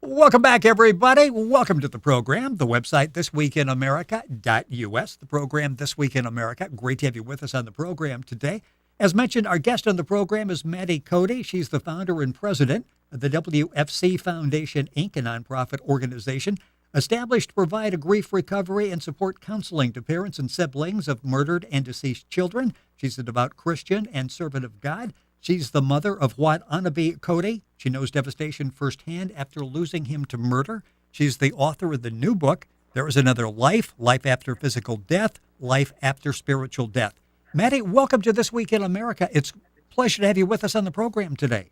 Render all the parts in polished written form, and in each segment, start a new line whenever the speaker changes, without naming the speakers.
Welcome back, everybody. Welcome to the program. The website, thisweekinamerica.us. The program, This Week in America. Great to have you with us on the program today. As mentioned, our guest on the program is Mattie Cody. She's the founder and president of the WFC Foundation Inc., a nonprofit organization established to provide a grief recovery and support counseling to parents and siblings of murdered and deceased children. She's a devout Christian and servant of God. She's the mother of Watanabe Cody. She knows devastation firsthand after losing him to murder. She's the author of the new book, There Is Another Life, Life After Physical Death, Life After Spiritual Death. Mattie, welcome to This Week in America. It's a pleasure to have you with us on the program today.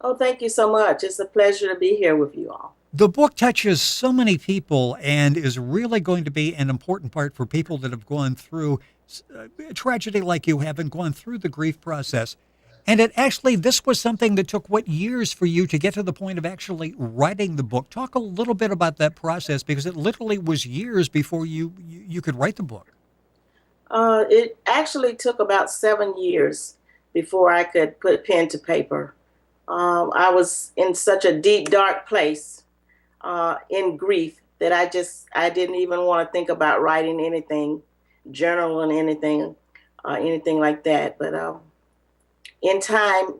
Oh, thank you so much. It's a pleasure to be here with you all.
The book touches so many people and is really going to be an important part for people that have gone through a tragedy like you have and gone through the grief process. And this was something that took, years for you to get to the point of actually writing the book. Talk a little bit about that process, because it literally was years before you could write the book.
It actually took about 7 years before I could put pen to paper. I was in such a deep, dark place in grief that I didn't even want to think about writing anything, journaling anything like that. But in time,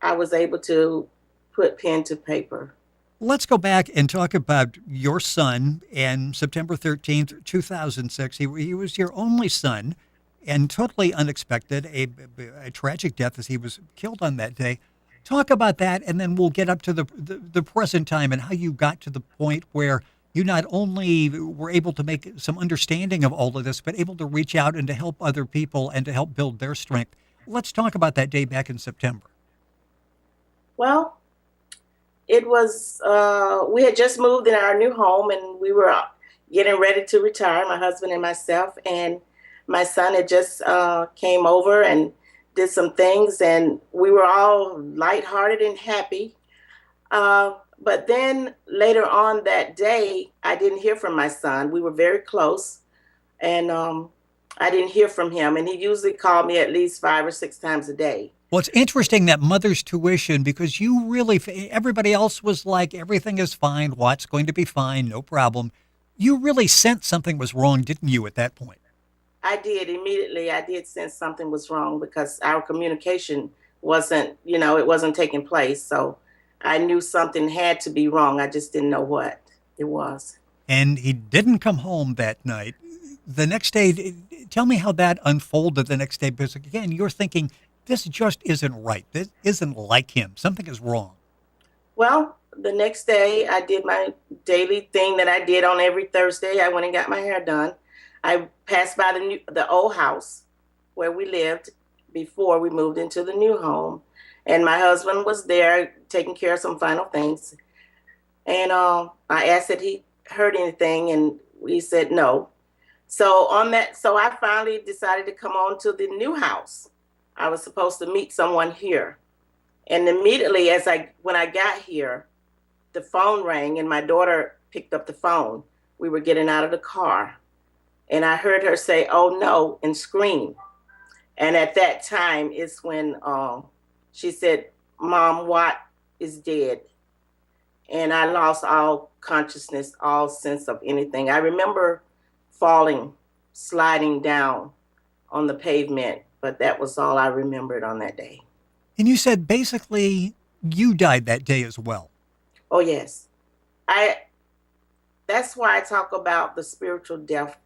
I was able to put pen to paper.
Let's go back and talk about your son. And September 13th, 2006, he was your only son, and totally unexpected, a tragic death as he was killed on that day. Talk about that, and then we'll get up to the present time and how you got to the point where you not only were able to make some understanding of all of this, but able to reach out and to help other people and to help build their strength. Let's talk about that day back in September.
Well, it was, we had just moved in our new home and we were getting ready to retire, my husband and myself, and my son had just came over and did some things, and we were all lighthearted and happy. But then later on that day, I didn't hear from my son. We were very close, and I didn't hear from him, and he usually called me at least 5 or 6 times a day.
Well, it's interesting that mother's tuition, because you really, everybody else was like, everything is fine, Watt's going to be fine, no problem. You really sensed something was wrong, didn't you, at that point?
I did immediately. I did sense something was wrong because our communication wasn't, it wasn't taking place. So I knew something had to be wrong. I just didn't know what it was.
And he didn't come home that night. The next day, tell me how that unfolded the next day, because again, you're thinking, this just isn't right. This isn't like him. Something is wrong.
Well, the next day I did my daily thing that I did on every Thursday. I went and got my hair done. I passed by the old house where we lived before we moved into the new home. And my husband was there taking care of some final things. And I asked if he heard anything, and he said no. So I finally decided to come on to the new house. I was supposed to meet someone here. And immediately when I got here, the phone rang and my daughter picked up the phone. We were getting out of the car. And I heard her say, "Oh no," and scream. And at that time is when she said, "Mom, Watt is dead." And I lost all consciousness, all sense of anything. I remember falling, sliding down on the pavement, but that was all I remembered on that day.
And you said basically you died that day as well.
Oh, yes. That's why I talk about the spiritual death.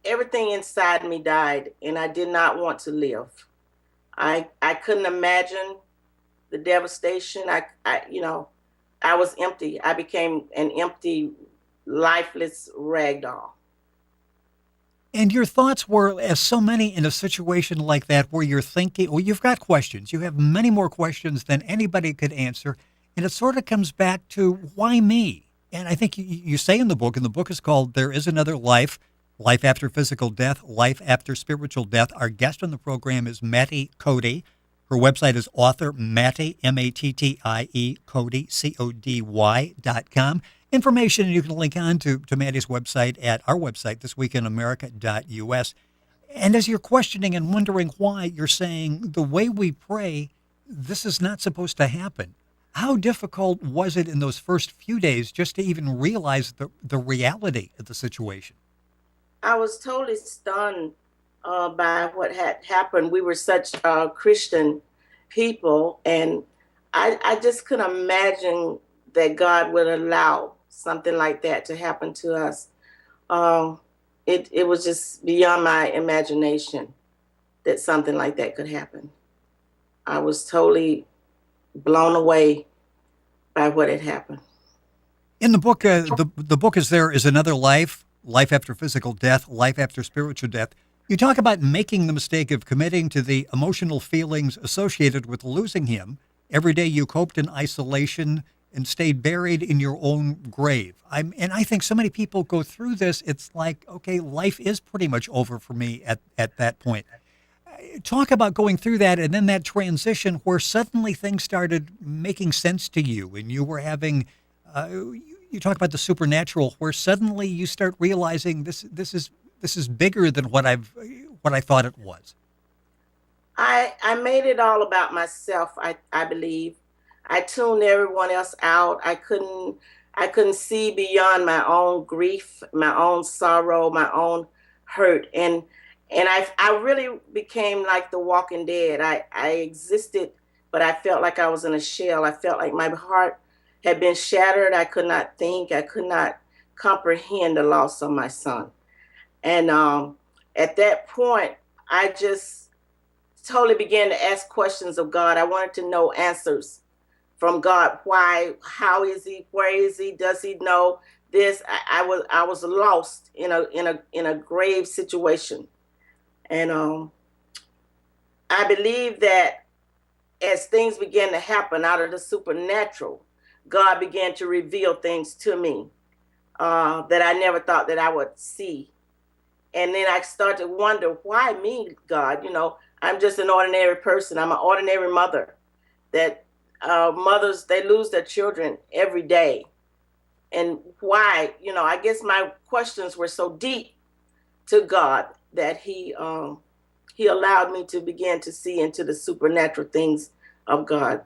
Everything inside me died, and I did not want to live. I couldn't imagine the devastation. I was empty. I became an empty, lifeless rag doll.
And your thoughts were, as so many in a situation like that, where you're thinking, well, you've got questions. You have many more questions than anybody could answer. And it sort of comes back to, why me? And I think you say in the book, and the book is called There Is Another Life, Life After Physical Death, Life After Spiritual Death. Our guest on the program is Mattie Cody. Her website is author Mattie, Mattie, Cody, CODY.com. Information you can link on to Mattie's website at our website, thisweekinamerica.us. And as you're questioning and wondering why, you're saying the way we pray, this is not supposed to happen. How difficult was it in those first few days just to even realize the reality of the situation?
I was totally stunned by what had happened. We were such Christian people, and I just couldn't imagine that God would allow something like that to happen to us. Um, it was just beyond my imagination that something like that could happen. I was totally blown away by what had happened.
In the book, the book is There Is Another Life, Life After Physical Death, Life After Spiritual Death. You talk about making the mistake of committing to the emotional feelings associated with losing him. Every day you coped in isolation and stayed buried in your own grave. And I think so many people go through this. It's like, okay, life is pretty much over for me at that point. Talk about going through that and then that transition where suddenly things started making sense to you and you were having you talk about the supernatural where suddenly you start realizing this is bigger than what I thought it was.
I made it all about myself. I believe I tuned everyone else out. I couldn't see beyond my own grief, my own sorrow, my own hurt, and I really became like the Walking Dead. I existed, but I felt like I was in a shell. I felt like my heart had been shattered. I could not think. I could not comprehend the loss of my son. And at that point, I just totally began to ask questions of God. I wanted to know answers from God. Why? How is he? Where is he? Does he know this? I was lost in a grave situation, and I believe that as things began to happen out of the supernatural, God began to reveal things to me that I never thought that I would see. And then I started to wonder, why me, God? I'm just an ordinary person. I'm an ordinary mother. That mothers, they lose their children every day. And why? I guess my questions were so deep to God that He allowed me to begin to see into the supernatural things of God,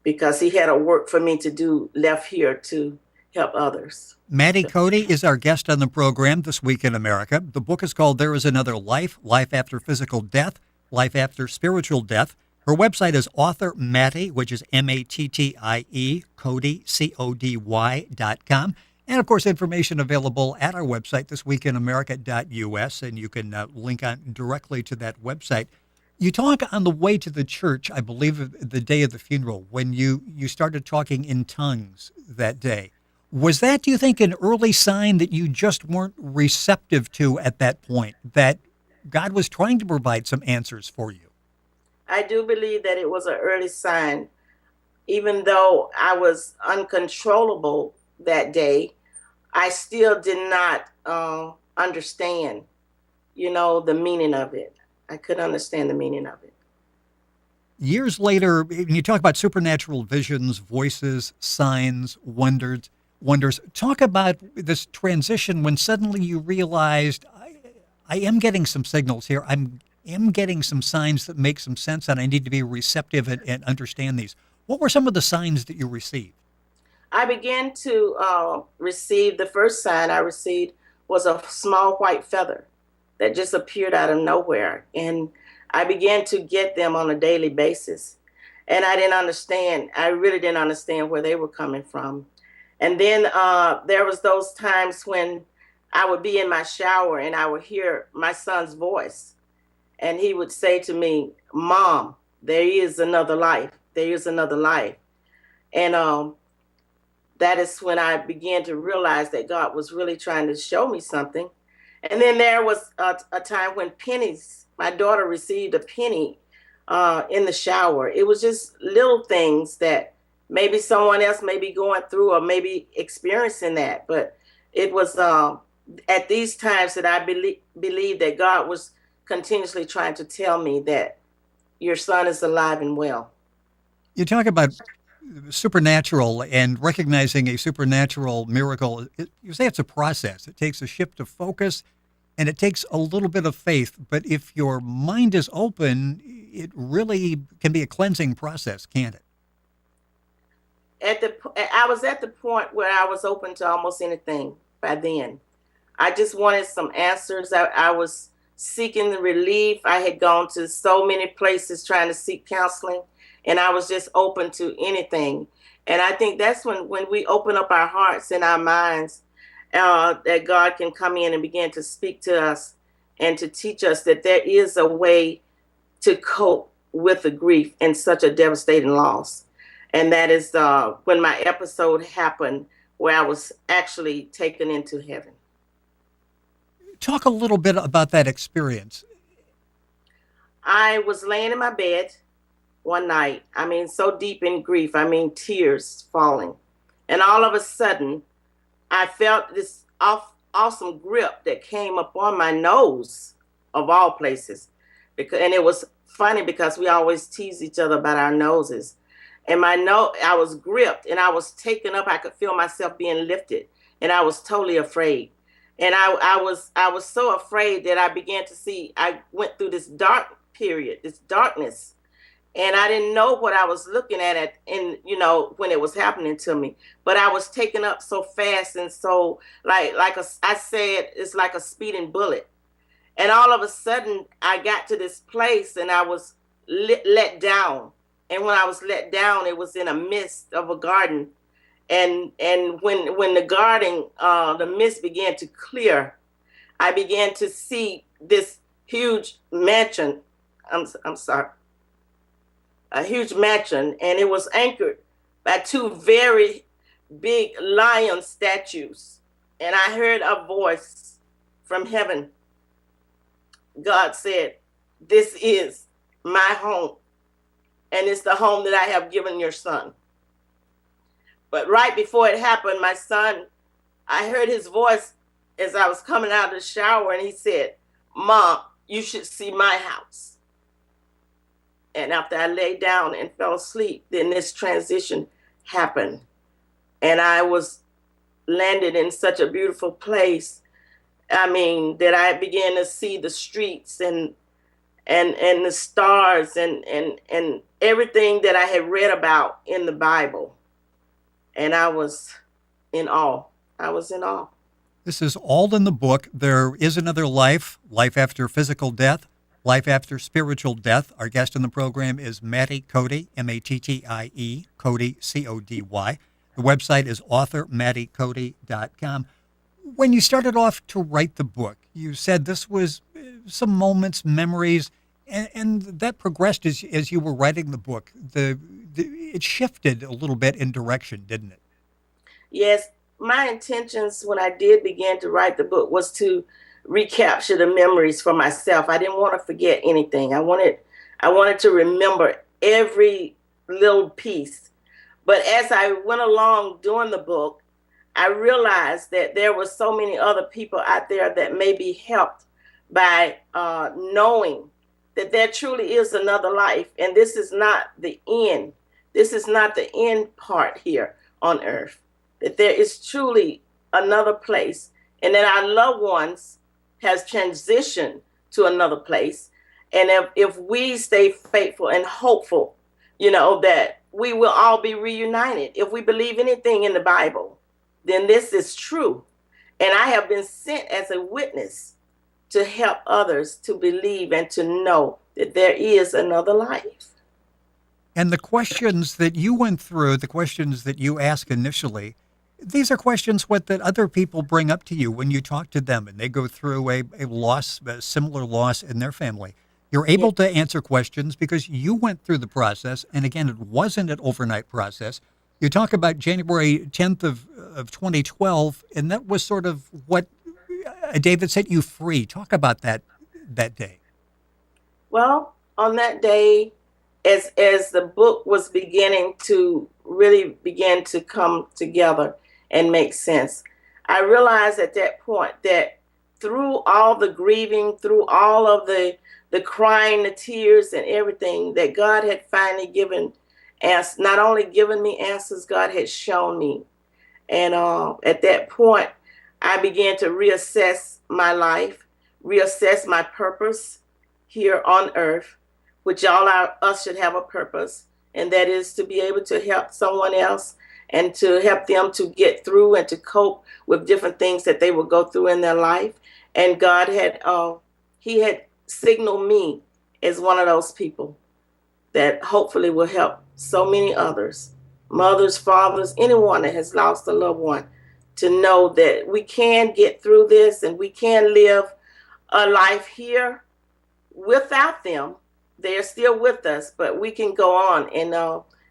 because He had a work for me to do left here to help others.
Mattie Cody is our guest on the program this week in America. The book is called There Is Another Life, Life After Physical Death, Life After Spiritual Death. Her website is author Mattie, which is Mattie, Cody, CODY.com. And of course, information available at our website, thisweekinamerica.us, and you can link on directly to that website. You talk on the way to the church, I believe, the day of the funeral, when you started talking in tongues that day. Was that, do you think, an early sign that you just weren't receptive to at that point, that God was trying to provide some answers for you?
I do believe that it was an early sign. Even though I was uncontrollable that day, I still did not understand, the meaning of it. I couldn't understand the meaning of it.
Years later, when you talk about supernatural visions, voices, signs, wonders, talk about this transition when suddenly you realized, I am getting some signals here. Am getting some signs that make some sense, and I need to be receptive and understand these. What were some of the signs that you received?
I began to receive, the first sign I received was a small white feather that just appeared out of nowhere. And I began to get them on a daily basis. And I didn't understand. I really didn't understand where they were coming from. And then there was those times when I would be in my shower and I would hear my son's voice. And he would say to me, "Mom, there is another life. There is another life." And that is when I began to realize that God was really trying to show me something. And then there was a time when pennies, my daughter received a penny in the shower. It was just little things that maybe someone else may be going through or maybe experiencing that. But it was at these times that I believe that God was continuously trying to tell me that your son is alive and well.
You talk about supernatural and recognizing a supernatural miracle. You say it's a process. It takes a shift of focus and it takes a little bit of faith. But if your mind is open, it really can be a cleansing process, can't it?
I was at the point where I was open to almost anything by then. I just wanted some answers. I was seeking the relief. I had gone to so many places trying to seek counseling, and I was just open to anything. And I think that's when we open up our hearts and our minds, that God can come in and begin to speak to us and to teach us that there is a way to cope with the grief in such a devastating loss. And that is when my episode happened, where I was actually taken into heaven.
Talk a little bit about that experience.
I was laying in my bed one night. I mean, so deep in grief. I mean, tears falling. And all of a sudden, I felt this awesome grip that came up on my nose, of all places. And it was funny because we always tease each other about our noses. And my nose, I was gripped and I was taken up. I could feel myself being lifted, and I was totally afraid. And I was so afraid that I began to see. I went through this dark period, this darkness, and I didn't know what I was looking at in, when it was happening to me. But I was taken up so fast, and so I said, it's like a speeding bullet. And all of a sudden, I got to this place, and I was let down. And when I was let down, it was in a mist of a garden. And when the mist began to clear, I began to see this huge mansion. I'm sorry, a huge mansion, and it was anchored by two very big lion statues. And I heard a voice from heaven. God said, "This is my home, and it's the home that I have given your son." But right before it happened, my son, I heard his voice as I was coming out of the shower, and he said, "Mom, you should see my house." And after I lay down and fell asleep, then this transition happened. And I was landed in such a beautiful place. I mean, that I began to see the streets and the stars and everything that I had read about in the Bible. And I was in awe. I was in awe.
This is all in the book. There is another life, life after physical death, life after spiritual death. Our guest in the program is Mattie Cody, Mattie, Cody, Cody. The website is authormattiecody.com. When you started off to write the book, you said this was some moments, memories, and that progressed as you were writing the book. It shifted a little bit in direction, didn't it?
Yes, my intentions when I did begin to write the book was to recapture the memories for myself. I didn't want to forget anything. I wanted to remember every little piece. But as I went along doing the book, I realized that there were so many other people out there that may be helped by knowing that there truly is another life, and this is not the end. This is not the end part here on earth, that there is truly another place, and that our loved ones has transitioned to another place. And if we stay faithful and hopeful, that we will all be reunited. If we believe anything in the Bible, then this is true. And I have been sent as a witness to help others to believe and to know that there is another life.
And the questions that you went through, the questions that you asked initially, these are questions that other people bring up to you when you talk to them and they go through a loss, a similar loss in their family. You're able to answer questions because you went through the process. And again, it wasn't an overnight process. You talk about January 10th of 2012, and that was sort of what a day that set you free. Talk about that day.
Well, on that day, as the book was beginning to really begin to come together and make sense, I realized at that point that through all the grieving, through all of the crying, the tears and everything, that God had finally not only given me answers, God had shown me. And at that point, I began to reassess my life, reassess my purpose here on earth, which us should have a purpose, and that is to be able to help someone else and to help them to get through and to cope with different things that they will go through in their life. And God had, He had signaled me as one of those people that hopefully will help so many others, mothers, fathers, anyone that has lost a loved one, to know that we can get through this and we can live a life here without them. They're still with us, but we can go on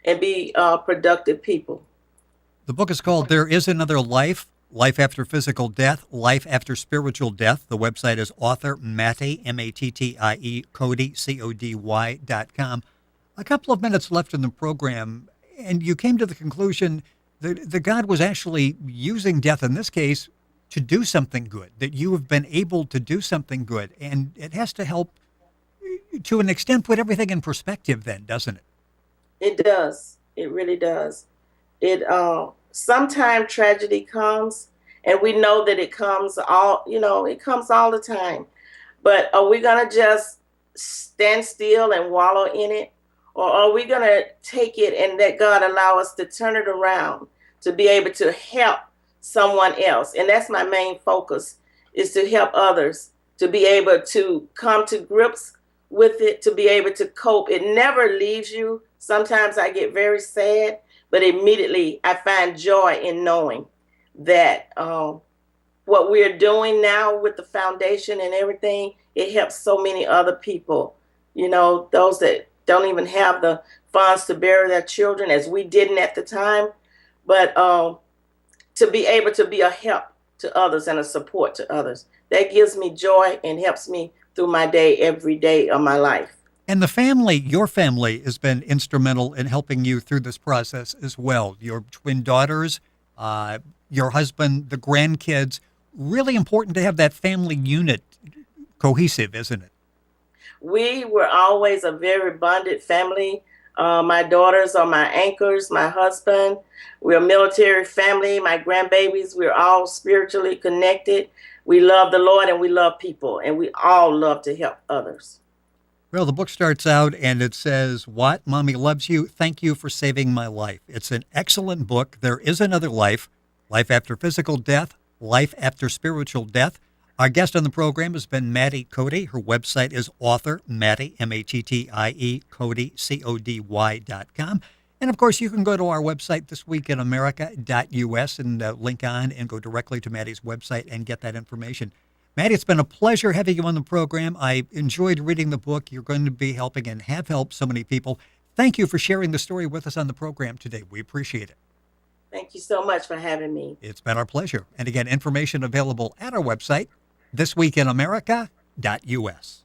and be productive people.
The book is called There Is Another Life, Life After Physical Death, Life After Spiritual Death. The website is author Mattie, Mattie, Cody, Cody.com. A couple of minutes left in the program, and you came to the conclusion that God was actually using death in this case to do something good, that you have been able to do something good. And it has to help, to an extent, put everything in perspective then, doesn't it?
It does. It really does. Sometimes tragedy comes, and we know that it comes it comes all the time. But are we going to just stand still and wallow in it? Or are we going to take it and let God allow us to turn it around to be able to help someone else? And that's my main focus, is to help others to be able to come to grips with it, to be able to cope. It never leaves you. Sometimes I get very sad, but immediately I find joy in knowing that what we're doing now with the foundation and everything, it helps so many other people, those that don't even have the funds to bury their children, as we didn't at the time, but to be able to be a help to others and a support to others. That gives me joy and helps me through my day, every day of my life.
And the family, your family, has been instrumental in helping you through this process as well. Your twin daughters, your husband, the grandkids. Really important to have that family unit cohesive, isn't it?
We were always a very bonded family. My daughters are my anchors, my husband. We're a military family. My grandbabies, we're all spiritually connected. We love the Lord and we love people, and we all love to help others.
Well, the book starts out and it says, "What? Mommy loves you. Thank you for saving my life." It's an excellent book. There is another life, life after physical death, life after spiritual death. Our guest on the program has been Mattie Cody. Her website is author Mattie, Mattie, Cody, Cody.com. And of course, you can go to our website, thisweekinamerica.us, and link on and go directly to Mattie's website and get that information. Mattie, it's been a pleasure having you on the program. I enjoyed reading the book. You're going to be helping and have helped so many people. Thank you for sharing the story with us on the program today. We appreciate it.
Thank you so much for having me.
It's been our pleasure. And again, information available at our website, thisweekinamerica.us.